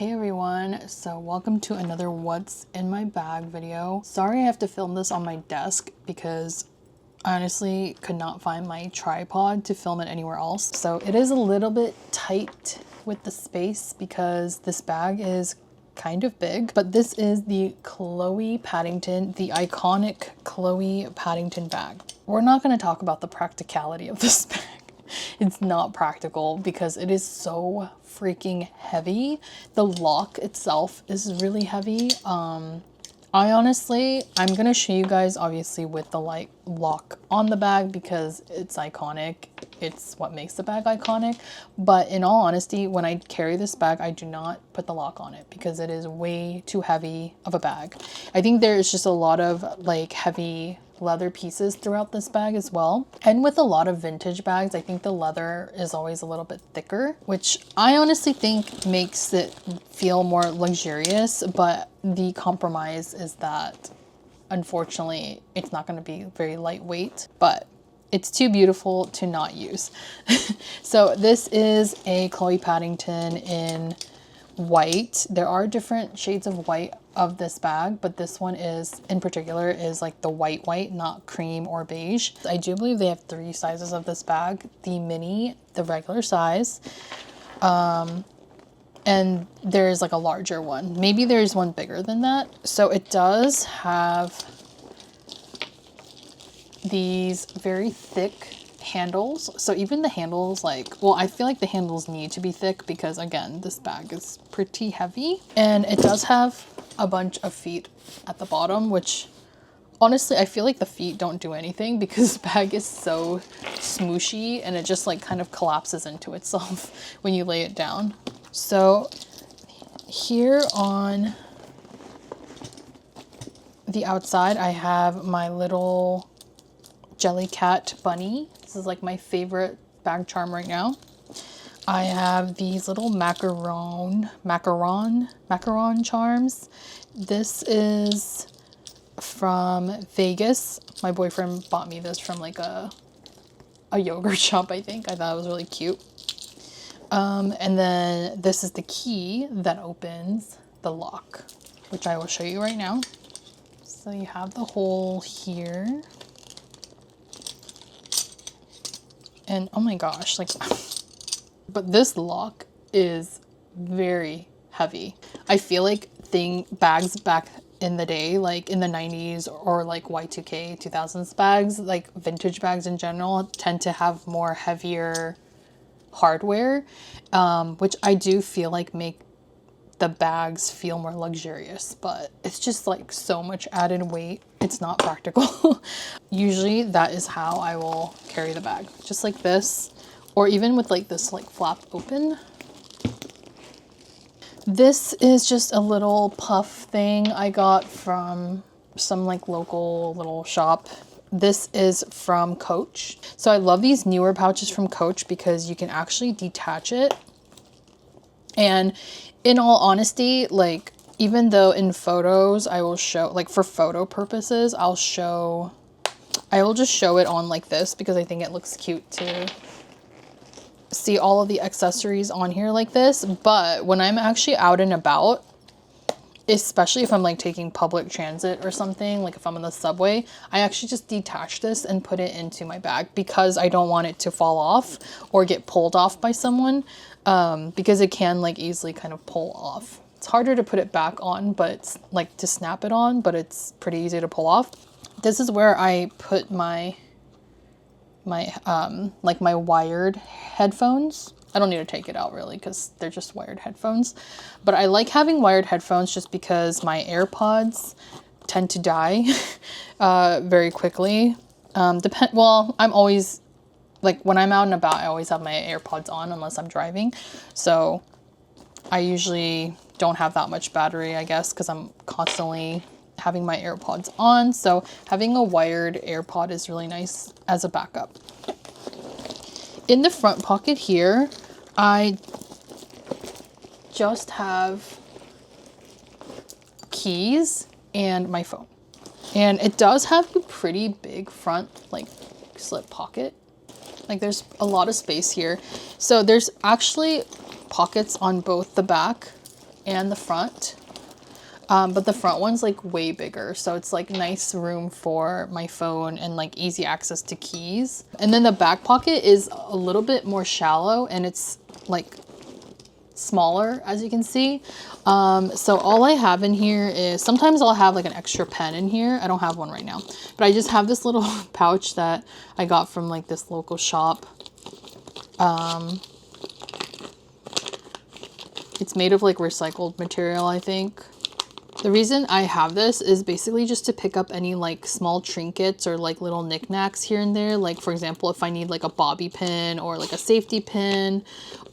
Hey everyone, so welcome to another what's in my bag video. Sorry I have to film this on my desk because I honestly could not find my tripod to film it anywhere else. So it is a little bit tight with the space because this bag is kind of big, but this is the Chloe Paddington, the iconic Chloe Paddington bag. We're not going to talk about the practicality of this bag. It's not practical because it is so freaking heavy. The lock itself is really heavy. I'm gonna show you guys obviously with the lock on the bag because it's iconic. It's what makes the bag iconic. But in all honesty, when I carry this bag, I do not put the lock on it because it is way too heavy of a bag. I think there is just a lot of like heavy leather pieces throughout this bag as well. And with a lot of vintage bags, I think the leather is always a little bit thicker, which I honestly think makes it feel more luxurious. But the compromise is that unfortunately it's not going to be very lightweight, but it's too beautiful to not use. So this is a Chloe Paddington in white. There are different shades of white of this bag, but this one is in particular is like the white, not cream or beige. I do believe they have 3 sizes of this bag: the mini, the regular size, and there's like a larger one. Maybe there's one bigger than that. So it does have these very thick handles. So even the handles, I feel like the handles need to be thick because again, this bag is pretty heavy. And it does have a bunch of feet at the bottom, which honestly, I feel like the feet don't do anything because the bag is so smooshy and it just like kind of collapses into itself when you lay it down. So here on the outside, I have my little Jellycat bunny. This is like my favorite bag charm right now. I have these little macaron charms. This is from Vegas. My boyfriend bought me this from like a yogurt shop, I think. I thought it was really cute. And then this is the key that opens the lock, which I will show you right now. So you have the hole here. And oh my gosh, but this lock is very heavy. I feel like bags back in the day, like in the 90s or like Y2K 2000s bags, like vintage bags in general, tend to have more heavier hardware, which I do feel like make the bags feel more luxurious, but it's just like so much added weight. It's not practical. Usually that is how I will carry the bag, just like this, or even with like this like flap open. This is just a little puff thing I got from some like local little shop. This is from Coach. So I love these newer pouches from Coach because you can actually detach it. And in all honesty, like even though in photos I will show, like for photo purposes, I will just show it on like this because I think it looks cute to see all of the accessories on here like this. But when I'm actually out and about, especially if I'm like taking public transit or something, like if I'm on the subway, I actually just detach this and put it into my bag because I don't want it to fall off or get pulled off by someone, because it can like easily kind of pull off. It's harder to put it back on, but it's like to snap it on, but it's pretty easy to pull off. This is where I put my wired headphones. I don't need to take it out really because they're just wired headphones, but I like having wired headphones just because my AirPods tend to die very quickly. Well, I'm always like when I'm out and about, I always have my AirPods on unless I'm driving. So I usually don't have that much battery, I guess, because I'm constantly having my AirPods on. So having a wired AirPod is really nice as a backup. In the front pocket here, I just have keys and my phone. And it does have a pretty big front like slip pocket. Like there's a lot of space here. So there's actually pockets on both the back and the front. But the front one's like way bigger, so it's like nice room for my phone and like easy access to keys. And then the back pocket is a little bit more shallow and it's like smaller, as you can see. So all I have in here is, sometimes I'll have like an extra pen in here. I don't have one right now, but I just have this little pouch that I got from like this local shop. It's made of like recycled material, I think. The reason I have this is basically just to pick up any like small trinkets or like little knickknacks here and there. Like for example, if I need like a bobby pin or like a safety pin,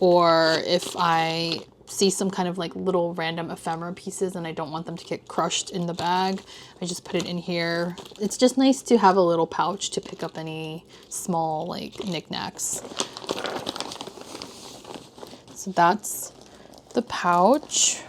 or if I see some kind of like little random ephemera pieces and I don't want them to get crushed in the bag, I just put it in here. It's just nice to have a little pouch to pick up any small like knickknacks. So that's the pouch.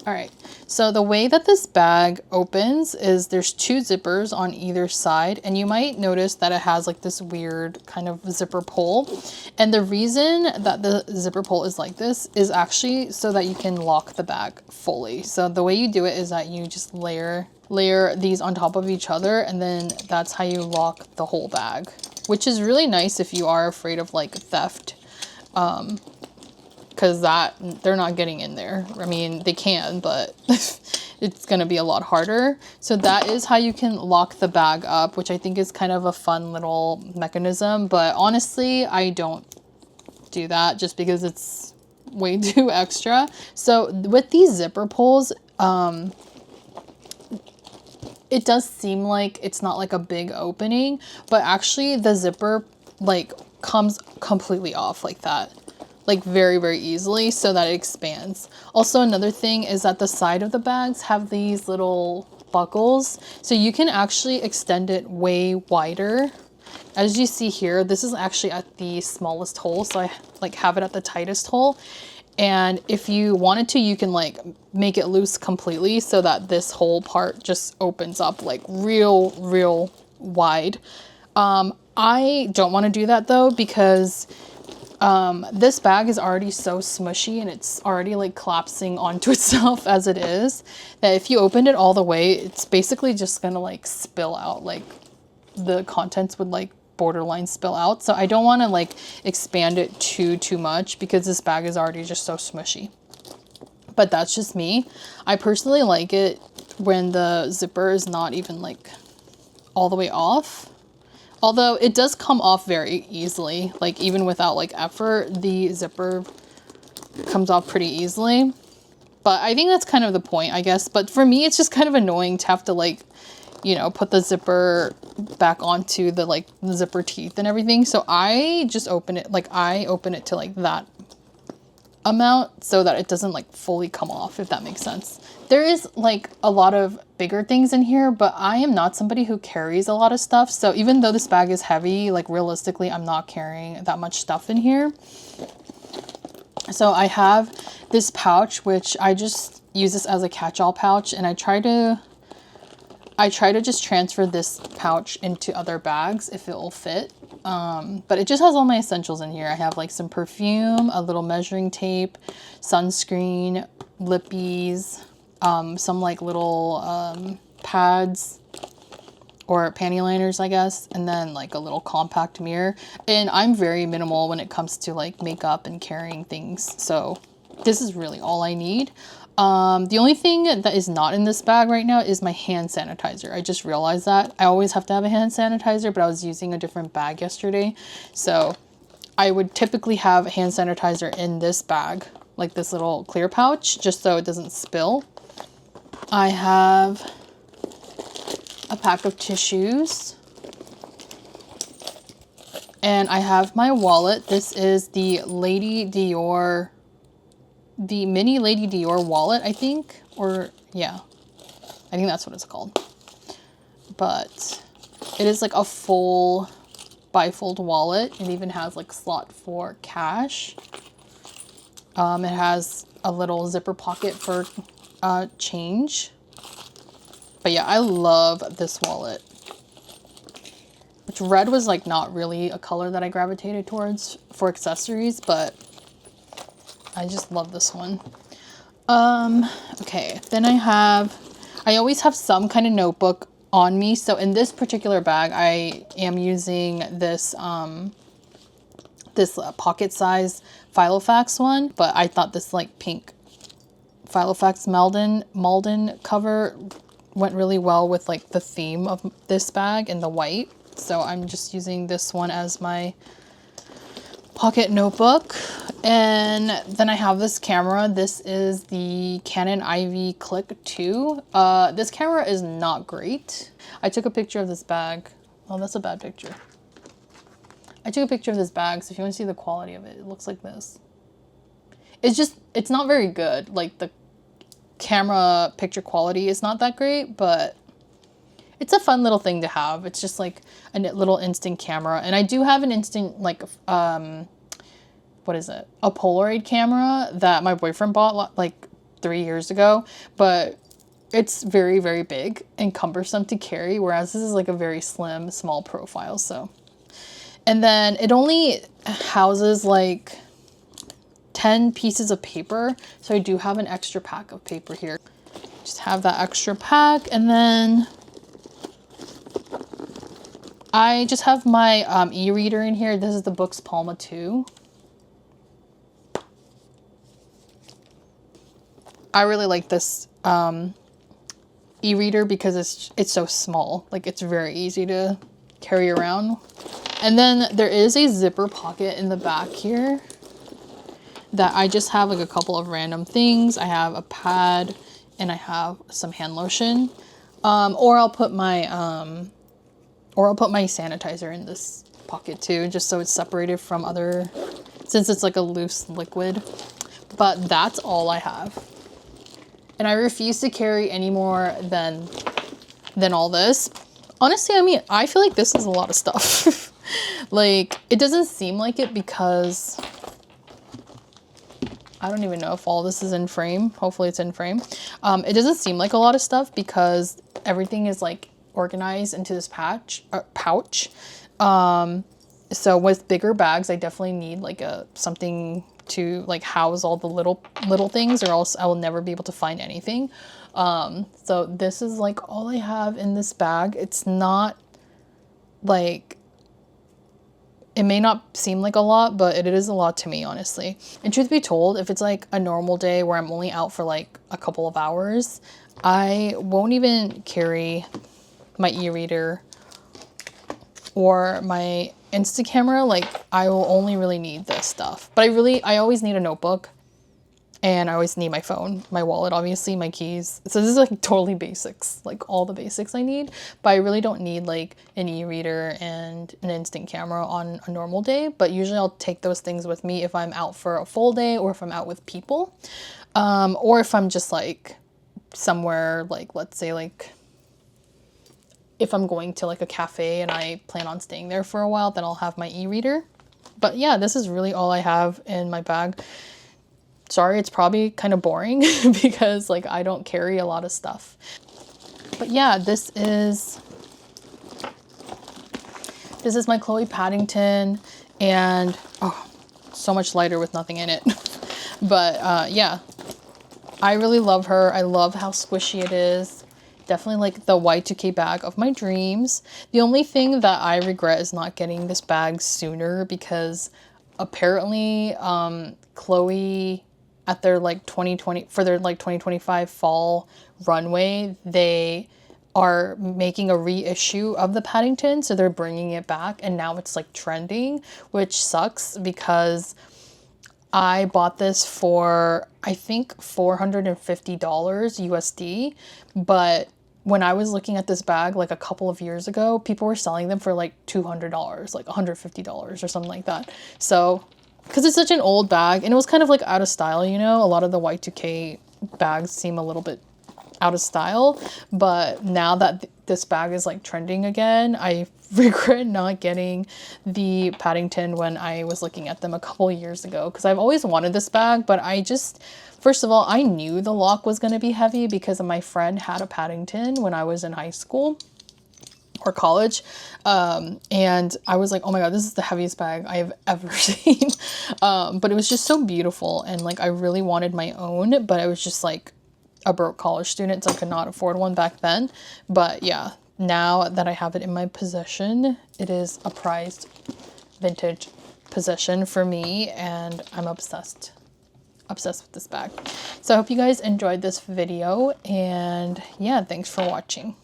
All right, so the way that this bag opens is there's two zippers on either side, and you might notice that it has like this weird kind of zipper pull. And the reason that the zipper pull is like this is actually so that you can lock the bag fully. So the way you do it is that you just layer these on top of each other, and then that's how you lock the whole bag, which is really nice if you are afraid of like theft. Because they're not getting in there. I mean, they can, but it's gonna be a lot harder. So that is how you can lock the bag up, which I think is kind of a fun little mechanism. But honestly, I don't do that just because it's way too extra. So with these zipper pulls, it does seem like it's not like a big opening, but actually the zipper like comes completely off like that. Like very, very easily, so that it expands. Also, another thing is that the side of the bags have these little buckles, so you can actually extend it way wider. As you see here, this is actually at the smallest hole, so I like have it at the tightest hole. And if you wanted to, you can like make it loose completely so that this whole part just opens up like real wide. I don't want to do that though, because this bag is already so smushy and it's already like collapsing onto itself as it is, that if you opened it all the way, it's basically just gonna like spill out. Like the contents would like borderline spill out. So I don't want to like expand it too much because this bag is already just so smushy. But that's just me. I personally like it when the zipper is not even like all the way off. Although it does come off very easily, like even without like effort, the zipper comes off pretty easily. But I think that's kind of the point, I guess. But for me, it's just kind of annoying to have to like, you know, put the zipper back onto the like the zipper teeth and everything. So I just open it, like I open it to like that amount so that it doesn't like fully come off, if that makes sense. There is like a lot of bigger things in here, but I am not somebody who carries a lot of stuff. So even though this bag is heavy, like realistically, I'm not carrying that much stuff in here. So I have this pouch, which I just use this as a catch-all pouch, and I try to just transfer this pouch into other bags if it will fit. But it just has all my essentials in here. I have like some perfume, a little measuring tape, sunscreen, lippies, some like little pads or panty liners, I guess, and then like a little compact mirror. And I'm very minimal when it comes to like makeup and carrying things, so this is really all I need. The only thing that is not in this bag right now is my hand sanitizer. I just realized that. I always have to have a hand sanitizer, but I was using a different bag yesterday. So I would typically have hand sanitizer in this bag, like this little clear pouch, just so it doesn't spill. I have a pack of tissues. And I have my wallet. This is the mini Lady Dior wallet, I think, or yeah, I think that's what it's called. But it is like a full bifold wallet. It even has like a slot for cash. It has a little zipper pocket for change. But yeah, I love this wallet. Which red was like not really a color that I gravitated towards for accessories, but I just love this one. Okay, then I always have some kind of notebook on me. So in this particular bag, I am using this, pocket size Filofax one, but I thought this like pink Filofax Malden cover went really well with like the theme of this bag and the white. So I'm just using this one as my pocket notebook. And then I have this camera. This is the Canon IV Click 2. This camera is not great. I took a picture of this bag. Oh, that's a bad picture. I took a picture of this bag, so if you want to see the quality of it, it looks like this. It's not very good. Like the camera picture quality is not that great, but it's a fun little thing to have. It's just like a little instant camera. And I do have an instant, like, what is it? A Polaroid camera that my boyfriend bought like 3 years ago, but it's very, very big and cumbersome to carry. Whereas this is like a very slim, small profile. So, and then it only houses like 10 pieces of paper. So I do have an extra pack of paper here. Just have that extra pack. And then I just have my e-reader in here. This is the Books Palma 2. I really like this e-reader because it's so small. Like it's very easy to carry around. And then there is a zipper pocket in the back here that I just have like a couple of random things. I have a pad and I have some hand lotion. Or I'll put my sanitizer in this pocket too, just so it's separated from other, since it's like a loose liquid. But that's all I have. And I refuse to carry any more than all this. Honestly, I mean, I feel like this is a lot of stuff. Like, it doesn't seem like it because I don't even know if all this is in frame. Hopefully it's in frame. It doesn't seem like a lot of stuff because everything is like organized into this pouch. So with bigger bags, I definitely need like something to like house all the little things, or else I will never be able to find anything. So this is like all I have in this bag. It's not like, it may not seem like a lot, but it is a lot to me, honestly. And truth be told, if it's like a normal day where I'm only out for like a couple of hours, I won't even carry my e-reader or my Insta camera. Like, I will only really need this stuff. But I always need a notebook, and I always need my phone, my wallet, obviously, my keys. So this is like totally basics, like all the basics I need. But I really don't need like an e-reader and an instant camera on a normal day. But usually I'll take those things with me if I'm out for a full day, or if I'm out with people, or if I'm just like somewhere, like let's say like if I'm going to like a cafe and I plan on staying there for a while, then I'll have my e-reader. But yeah, this is really all I have in my bag. Sorry, it's probably kind of boring because like I don't carry a lot of stuff. But yeah, this is my Chloe Paddington, and oh, so much lighter with nothing in it. But yeah, I really love her. I love how squishy it is. Definitely like the Y2K bag of my dreams. The only thing that I regret is not getting this bag sooner, because apparently Chloe, at their like 2025 fall runway, they are making a reissue of the Paddington, so they're bringing it back, and now it's like trending, which sucks because I bought this for I think $450 USD, but when I was looking at this bag like a couple of years ago, people were selling them for like $200, like $150 or something like that. So, because it's such an old bag, and it was kind of like out of style, you know, a lot of the Y2K bags seem a little bit out of style, but now that this bag is like trending again, I regret not getting the Paddington when I was looking at them a couple years ago, because I've always wanted this bag, but first of all, I knew the lock was going to be heavy because my friend had a Paddington when I was in high school. or college. And I was like, oh my God, this is the heaviest bag I have ever seen. But it was just so beautiful. And like, I really wanted my own, but I was just like a broke college student, so I could not afford one back then. But yeah, now that I have it in my possession, it is a prized vintage possession for me, and I'm obsessed with this bag. So I hope you guys enjoyed this video, and yeah, thanks for watching.